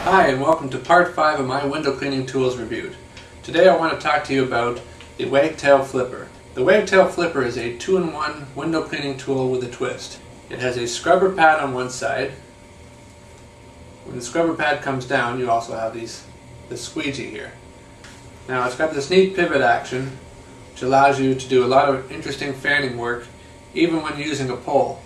Hi, and welcome to part 5 of my window cleaning tools reviewed. Today I want to talk to you about the Wagtail Flipper. The Wagtail Flipper is a 2-in-1 window cleaning tool with a twist. It has a scrubber pad on one side. When the scrubber pad comes down, you also have the squeegee here. Now it's got this neat pivot action which allows you to do a lot of interesting fanning work even when using a pole.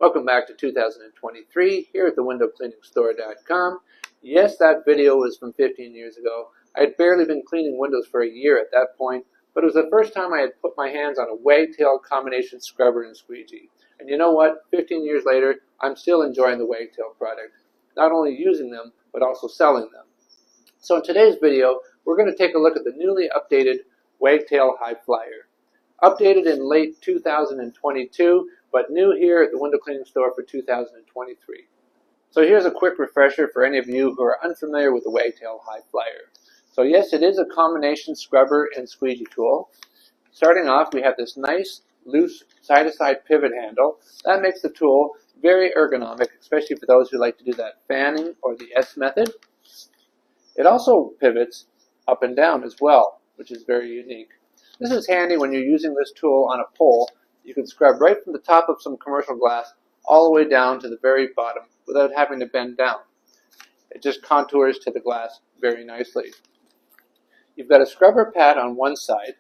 Welcome back to 2023 here at thewindowcleaningstore.com. Yes, that video was from 15 years ago. I had barely been cleaning windows for a year at that point, but it was the first time I had put my hands on a Wagtail combination scrubber and squeegee. And you know what? 15 years later, I'm still enjoying the Wagtail product. Not only using them, but also selling them. So in today's video, we're going to take a look at the newly updated Wagtail High Flyer. Updated in late 2022, but new here at the Window Cleaning Store for 2023. So here's a quick refresher for any of you who are unfamiliar with the Wagtail High Flyer. So yes, it is a combination scrubber and squeegee tool. Starting off, we have this nice, loose, side-to-side pivot handle. That makes the tool very ergonomic, especially for those who like to do that fanning or the S method. It also pivots up and down as well, which is very unique. This is handy when you're using this tool on a pole. You can scrub right from the top of some commercial glass all the way down to the very bottom without having to bend down. It just contours to the glass very nicely. You've got a scrubber pad on one side.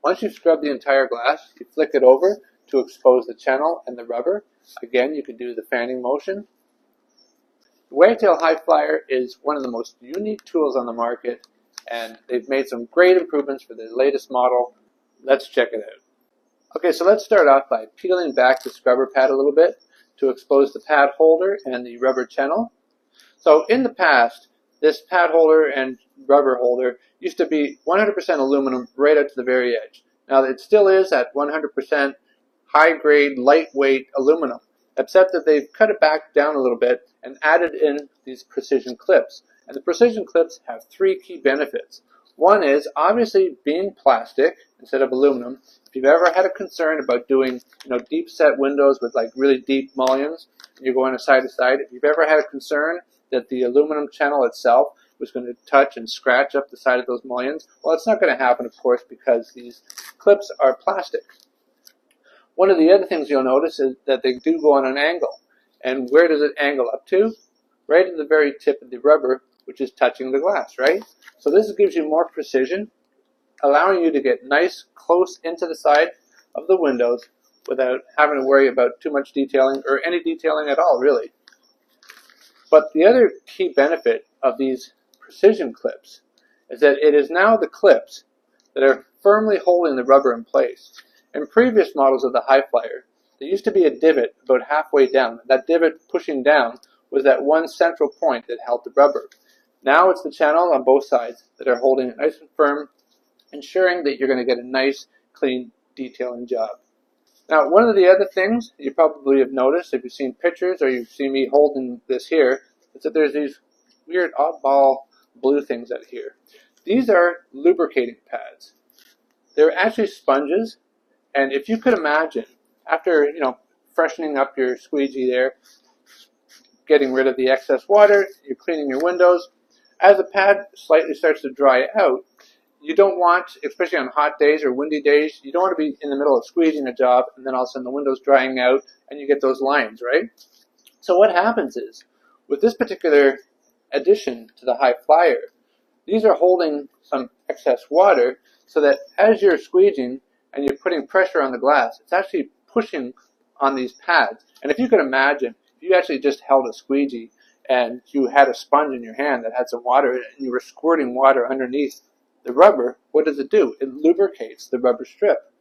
Once you've scrubbed the entire glass, you flick it over to expose the channel and the rubber. Again, you can do the fanning motion. The Wagtail High Flyer is one of the most unique tools on the market, and they've made some great improvements for the latest model. Let's check it out. Okay, so let's start off by peeling back the scrubber pad a little bit to expose the pad holder and the rubber channel. So in the past, this pad holder and rubber holder used to be 100% aluminum right up to the very edge. Now it still is at 100% high-grade, lightweight aluminum, except that they've cut it back down a little bit and added in these precision clips. And the precision clips have three key benefits. One is obviously being plastic instead of aluminum. If you've ever had a concern about doing deep set windows with like really deep mullions, and you're going side to side, if you've ever had a concern that the aluminum channel itself was going to touch and scratch up the side of those mullions, well, it's not going to happen, of course, because these clips are plastic. One of the other things you'll notice is that they do go on an angle. And where does it angle up to? Right at the very tip of the rubber, which is touching the glass, right? So this gives you more precision, allowing you to get nice close into the side of the windows without having to worry about too much detailing or any detailing at all, really. But the other key benefit of these precision clips is that it is now the clips that are firmly holding the rubber in place. In previous models of the High Flyer, there used to be a divot about halfway down. That divot pushing down was that one central point that held the rubber. Now it's the channel on both sides that are holding it nice and firm, ensuring that you're going to get a nice, clean detailing job. Now, one of the other things you probably have noticed, if you've seen pictures or you've seen me holding this here, is that there's these weird oddball blue things out here. These are lubricating pads. They're actually sponges, and if you could imagine, after freshening up your squeegee there, getting rid of the excess water, you're cleaning your windows. As the pad slightly starts to dry out, you don't want, especially on hot days or windy days, you don't want to be in the middle of squeezing a job and then all of a sudden the window's drying out and you get those lines, right? So what happens is, with this particular addition to the High Flyer, these are holding some excess water so that as you're squeegeeing and you're putting pressure on the glass, it's actually pushing on these pads. And if you could imagine, if you actually just held a squeegee and you had a sponge in your hand that had some water in it and you were squirting water underneath the rubber, what does it do? It lubricates the rubber strip,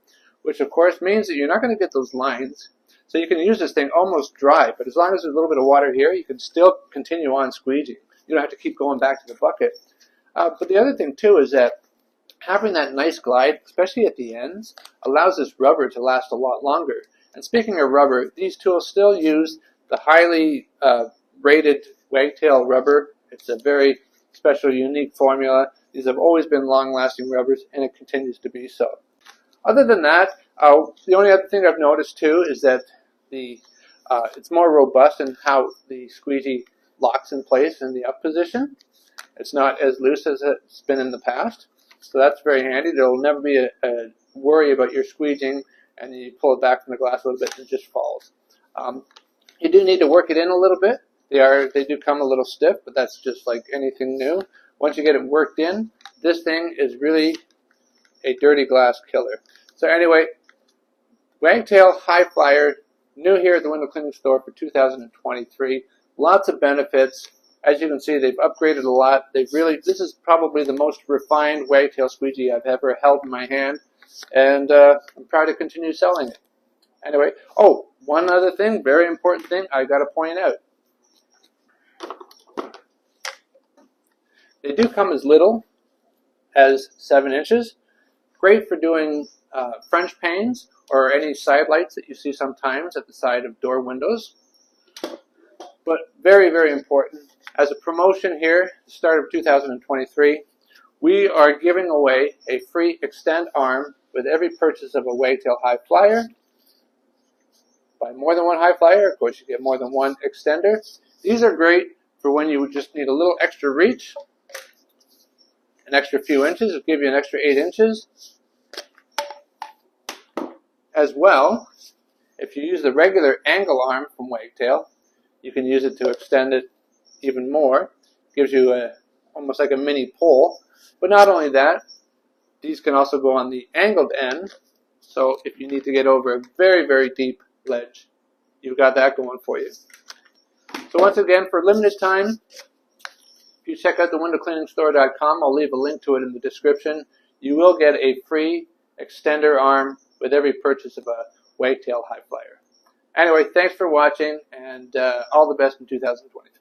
which of course means that you're not going to get those lines. So you can use this thing almost dry, but as long as there's a little bit of water here, you can still continue on squeegeeing. You don't have to keep going back to the bucket. But the other thing too is that having that nice glide, especially at the ends, allows this rubber to last a lot longer. And speaking of rubber, these tools still use the highly rated Wagtail rubber. It's a very special, unique formula. These have always been long-lasting rubbers, and it continues to be so. Other than that, the only other thing I've noticed too is that the It's more robust in how the squeegee locks in place in the up position. It's not as loose as it's been in the past, so that's very handy. There will never be a worry about your squeegeeing and you pull it back from the glass a little bit and it just falls. You do need to work it in a little bit. They do come a little stiff, but that's just like anything new. Once you get it worked in, this thing is really a dirty glass killer. So anyway, Wagtail High Flyer, new here at the window cleaning store for 2023. Lots of benefits. As you can see, they've upgraded a lot. This is probably the most refined Wagtail squeegee I've ever held in my hand, and I'm proud to continue selling it. Anyway, oh, one other thing, very important thing I got to point out. They do come as little as 7 inches. Great for doing French panes or any side lights that you see sometimes at the side of door windows. But very, very important. As a promotion here, the start of 2023, we are giving away a free extend arm with every purchase of a Wagtail High Flyer. Buy more than one High Flyer, of course you get more than one extender. These are great for when you just need a little extra reach, an extra few inches. It'll give you an extra 8 inches. As well, if you use the regular angle arm from Wagtail, you can use it to extend it even more. Gives you almost like a mini pole. But not only that, these can also go on the angled end. So if you need to get over a very, very deep ledge, you've got that going for you. So once again, for limited time, if you check out the windowcleaningstore.com, I'll leave a link to it in the description. You will get a free extender arm with every purchase of a Wagtail High Flyer. Anyway, thanks for watching, and all the best in 2023.